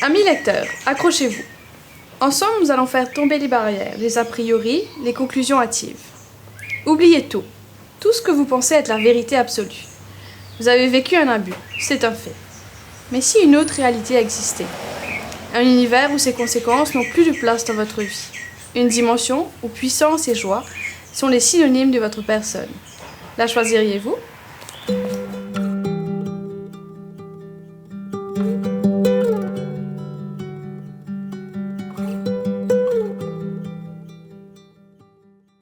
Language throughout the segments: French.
Amis lecteurs, accrochez-vous. Ensemble, nous allons faire tomber les barrières, les a priori, les conclusions hâtives. Oubliez tout. Tout ce que vous pensez être la vérité absolue. Vous avez vécu un abus, c'est un fait. Mais si une autre réalité existait? Un univers où ses conséquences n'ont plus de place dans votre vie. Une dimension où puissance et joie sont les synonymes de votre personne. La choisiriez-vous?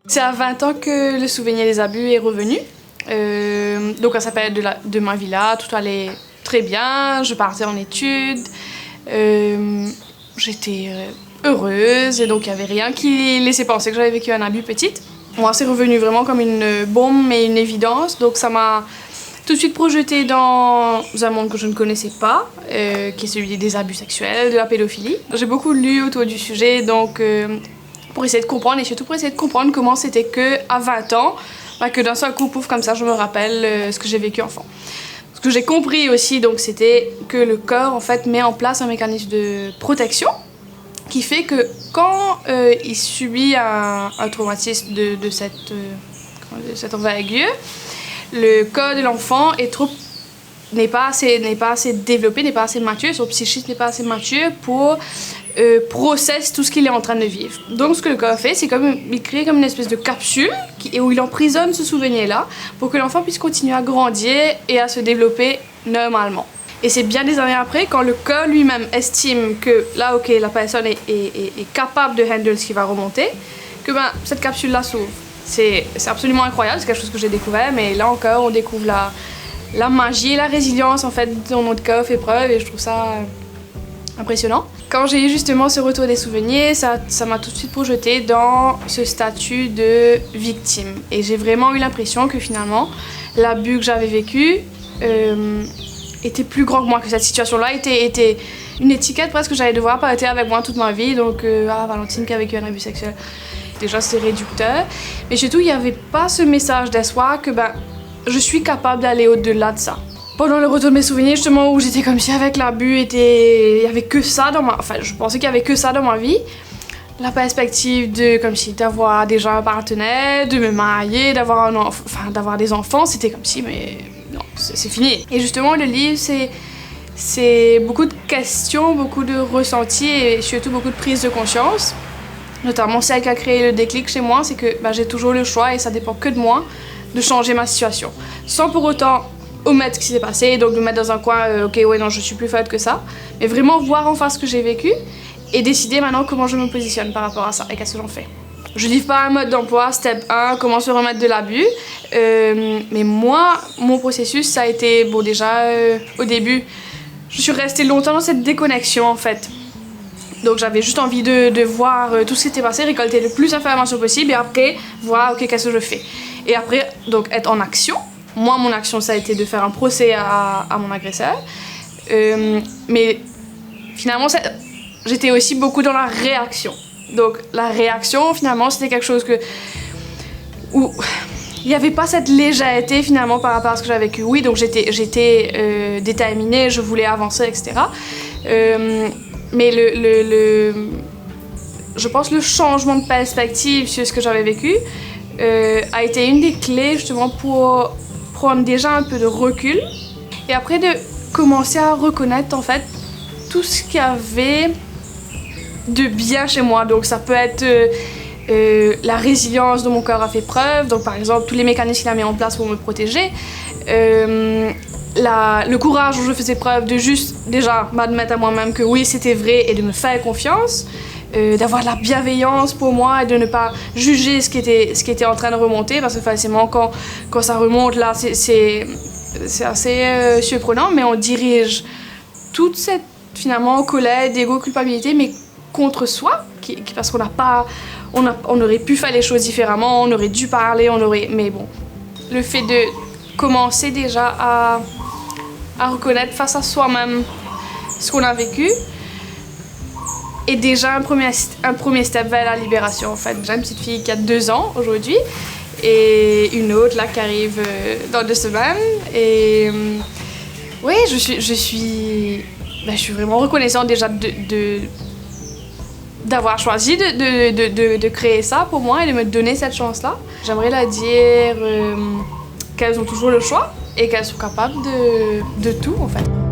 C'est à 20 ans que le souvenir des abus est revenu. Donc à sa période de ma vie là, tout allait très bien, je partais en études, j'étais heureuse et donc il n'y avait rien qui laissait penser que j'avais vécu un abus petite. Moi, c'est revenu vraiment comme une bombe et une évidence, donc ça m'a tout de suite projetée dans un monde que je ne connaissais pas, qui est celui des abus sexuels, de la pédophilie. J'ai beaucoup lu autour du sujet, donc pour essayer de comprendre, et surtout pour essayer de comprendre comment c'était qu'à 20 ans, que d'un seul coup, pouf, comme ça, je me rappelle ce que j'ai vécu enfant. Ce que j'ai compris aussi, donc, c'était que le corps, en fait, met en place un mécanisme de protection qui fait que quand il subit un traumatisme de cette envergure, le corps de l'enfant n'est pas assez développé, n'est pas assez mature, son psychisme n'est pas assez mature pour processe tout ce qu'il est en train de vivre. Donc ce que le corps fait, c'est il crée comme une espèce de capsule où il emprisonne ce souvenir-là pour que l'enfant puisse continuer à grandir et à se développer normalement. Et c'est bien des années après, quand le corps lui-même estime que là, ok, la personne est capable de handle ce qui va remonter, que cette capsule-là s'ouvre. C'est absolument incroyable, c'est quelque chose que j'ai découvert, mais là encore, on découvre la magie et la résilience en fait dont notre corps fait preuve, et je trouve ça impressionnant. Quand j'ai eu justement ce retour des souvenirs, ça m'a tout de suite projeté dans ce statut de victime. Et j'ai vraiment eu l'impression que finalement, l'abus que j'avais vécu était plus grand que moi, que cette situation-là était une étiquette presque que j'allais devoir porter avec moi toute ma vie. Donc, Valentine qui a vécu un abus sexuel. Déjà, c'est réducteur. Mais surtout, il n'y avait pas ce message d'espoir que je suis capable d'aller au-delà de ça. Pendant le retour de mes souvenirs, justement, où j'étais comme si avec l'abus, il y avait que ça dans ma... Enfin, je pensais qu'il y avait que ça dans ma vie. La perspective d'avoir déjà un partenaire, de me marier, d'avoir des enfants, c'était comme si, mais non, c'est fini. Et justement, le livre, c'est beaucoup de questions, beaucoup de ressentis et surtout beaucoup de prise de conscience. Notamment celle qui a créé le déclic chez moi, c'est que j'ai toujours le choix, et ça dépend que de moi, de changer ma situation. Sans pour autant omettre ce qui s'est passé, donc me mettre dans un coin, ok, ouais, non, je suis plus forte que ça, mais vraiment voir en face ce que j'ai vécu et décider maintenant comment je me positionne par rapport à ça et qu'est-ce que j'en fais. Je livre pas un mode d'emploi, step 1, comment se remettre de l'abus, mais moi, mon processus, ça a été, déjà, au début, je suis restée longtemps dans cette déconnexion, en fait. Donc j'avais juste envie de voir tout ce qui s'était passé, récolter le plus d'informations possible et après voir, ok, qu'est-ce que je fais. Et après, donc, être en action. Moi, mon action, ça a été de faire un procès à mon agresseur. Mais finalement, j'étais aussi beaucoup dans la réaction. Donc, la réaction, finalement, c'était quelque chose où il n'y avait pas cette légèreté, finalement, par rapport à ce que j'avais vécu. Oui, donc j'étais déterminée, je voulais avancer, etc. Mais je pense le changement de perspective sur ce que j'avais vécu a été une des clés, justement, pour prendre déjà un peu de recul et après de commencer à reconnaître en fait tout ce qu'il y avait de bien chez moi. Donc ça peut être la résilience dont mon corps a fait preuve, donc par exemple tous les mécanismes qu'il a mis en place pour me protéger, le courage dont je faisais preuve de juste déjà m'admettre à moi-même que oui c'était vrai et de me faire confiance, d'avoir de la bienveillance pour moi et de ne pas juger ce qui était en train de remonter, parce que forcément quand ça remonte là c'est assez surprenant, mais on dirige toute cette finalement colère, d'ego, culpabilité, mais contre soi, parce on aurait pu faire les choses différemment, on aurait dû parler, mais bon, le fait de commencer déjà à reconnaître face à soi-même ce qu'on a vécu est déjà un premier step vers la libération. En fait, j'ai une petite fille qui a 2 ans aujourd'hui et une autre là qui arrive dans 2 semaines. Et oui, je suis je suis vraiment reconnaissante déjà d'avoir choisi de créer ça pour moi et de me donner cette chance-là. J'aimerais leur dire qu'elles ont toujours le choix et qu'elles sont capables de tout en fait.